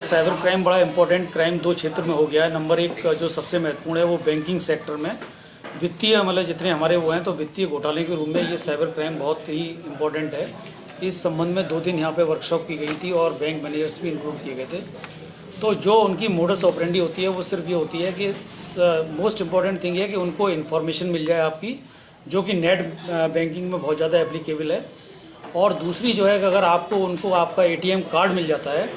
Cyber crime बड़ा important crime दो क्षेत्र में हो गया है। नंबर एक जो सबसे महत्वपूर्ण है वो बैंकिंग सेक्टर में वित्तीय मतलब जितने हमारे वो हैं तो वित्तीय घोटाले के रूप में ये साइबर क्राइम बहुत ही इम्पोर्टेंट है। इस संबंध में 2 दिन यहाँ पे वर्कशॉप की गई थी और बैंक मैनेजर्स भी इंक्लूड किए गए थे। तो जो उनकी मोडस ऑपरेंडी होती है वो सिर्फ ये होती है कि मोस्ट इम्पॉर्टेंट थिंग है कि उनको इन्फॉर्मेशन मिल जाए आपकी, जो कि नेट बैंकिंग में बहुत ज़्यादा एप्लीकेबल है। और दूसरी जो है कि अगर आपको उनको आपका ATM कार्ड मिल जाता है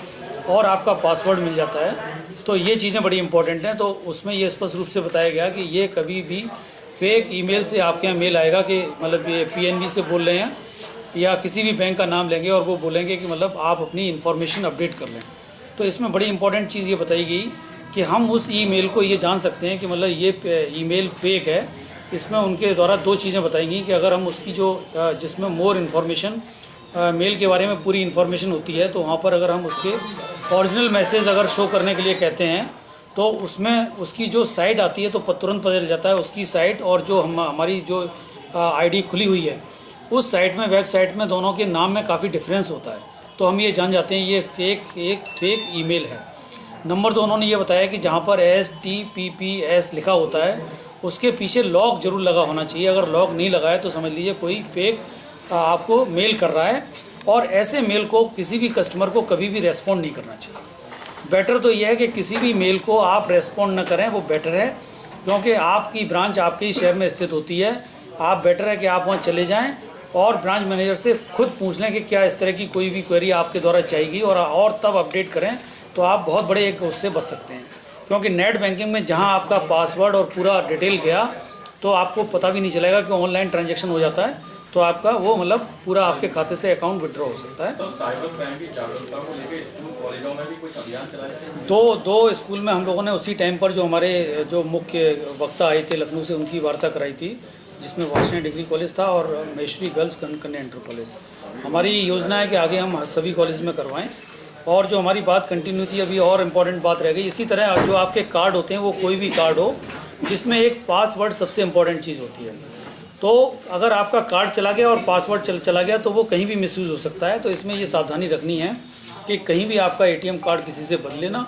और आपका पासवर्ड मिल जाता है तो ये चीज़ें बड़ी इंपॉर्टेंट हैं। तो उसमें ये स्पष्ट रूप से बताया गया कि ये कभी भी फेक ईमेल से आपके यहाँ मेल आएगा कि मतलब ये PNB से बोल रहे हैं या किसी भी बैंक का नाम लेंगे और वो बोलेंगे कि मतलब आप अपनी इन्फॉर्मेशन अपडेट कर लें। तो इसमें बड़ी इंपॉर्टेंट चीज़ ये बताई गई कि हम उस ईमेल को ये जान सकते हैं कि मतलब ये ईमेल फेक है। इसमें उनके द्वारा 2 चीज़ें बताई गई कि अगर हम उसकी जो जिसमें मोर इन्फॉर्मेशन मेल के बारे में पूरी इन्फॉर्मेशन होती है तो वहाँ पर अगर हम उसके ओरिजिनल मैसेज अगर शो करने के लिए कहते हैं तो उसमें उसकी जो साइट आती है तो तुरंत पता चल जाता है उसकी साइट और जो हमारी जो ID खुली हुई है उस साइट में वेबसाइट में दोनों के नाम में काफ़ी डिफरेंस होता है। तो हम ये जान जाते हैं ये एक फेक ईमेल है। नंबर 2 उन्होंने ये बताया कि जहाँ पर STPPS लिखा होता है उसके पीछे लॉक जरूर लगा होना चाहिए। अगर लॉक नहीं लगा है तो समझ लीजिए कोई फेक आपको मेल कर रहा है और ऐसे मेल को किसी भी कस्टमर को कभी भी रेस्पॉन्ड नहीं करना चाहिए। बेटर तो यह है कि किसी भी मेल को आप रेस्पॉन्ड न करें, वो बेटर है, क्योंकि आपकी ब्रांच आपके ही शहर में स्थित होती है। आप बेटर है कि आप वहाँ चले जाएं और ब्रांच मैनेजर से खुद पूछ लें कि क्या इस तरह की कोई भी क्वेरी आपके द्वारा चाहिए और तब अपडेट करें तो आप बहुत बड़े एक उससे बच सकते हैं। क्योंकि नेट बैंकिंग में जहाँ आपका पासवर्ड और पूरा डिटेल गया तो आपको पता भी नहीं चलेगा कि ऑनलाइन ट्रांजैक्शन हो जाता है तो आपका वो मतलब पूरा आपके खाते से अकाउंट विड्रॉ हो सकता है। साइबर क्राइम की जागरूकता को लेकर स्कूल कॉलेजों में भी कुछ अभियान चलाया जाए? दो स्कूल में हम लोगों ने उसी टाइम पर जो हमारे जो मुख्य वक्ता आए थे लखनऊ से उनकी वार्ता कराई थी, जिसमें वासना डिग्री कॉलेज था और महेश्वरी गर्ल्स कन्या इंटर कॉलेज। हमारी योजना है कि आगे हम सभी कॉलेज में करवाएं। और जो हमारी बात कंटिन्यू थी अभी और इम्पॉर्टेंट बात रह गई, इसी तरह जो आपके कार्ड होते हैं वो कोई भी कार्ड हो जिसमें एक पासवर्ड सबसे इम्पॉर्टेंट चीज़ होती है। तो अगर आपका कार्ड चला गया और पासवर्ड चला गया तो वो कहीं भी मिसयूज़ हो सकता है। तो इसमें ये सावधानी रखनी है कि कहीं भी आपका ATM कार्ड किसी से बदले ना,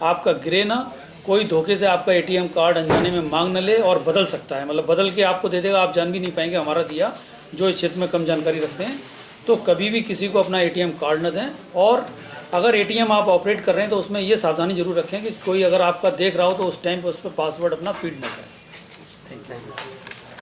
आपका गिरे ना, कोई धोखे से आपका ATM कार्ड अनजाने में मांग न ले और बदल सकता है, मतलब बदल के आपको दे देगा, आप जान भी नहीं पाएंगे हमारा दिया, जो इस क्षेत्र में कम जानकारी रखते हैं। तो कभी भी किसी को अपना ATM कार्ड न दें। और अगर ATM आप ऑपरेट कर रहे हैं तो उसमें ये सावधानी जरूर रखें कि कोई अगर आपका देख रहा हो तो उस टाइम पर उस पर पासवर्ड अपना फीड न करें। Thank you.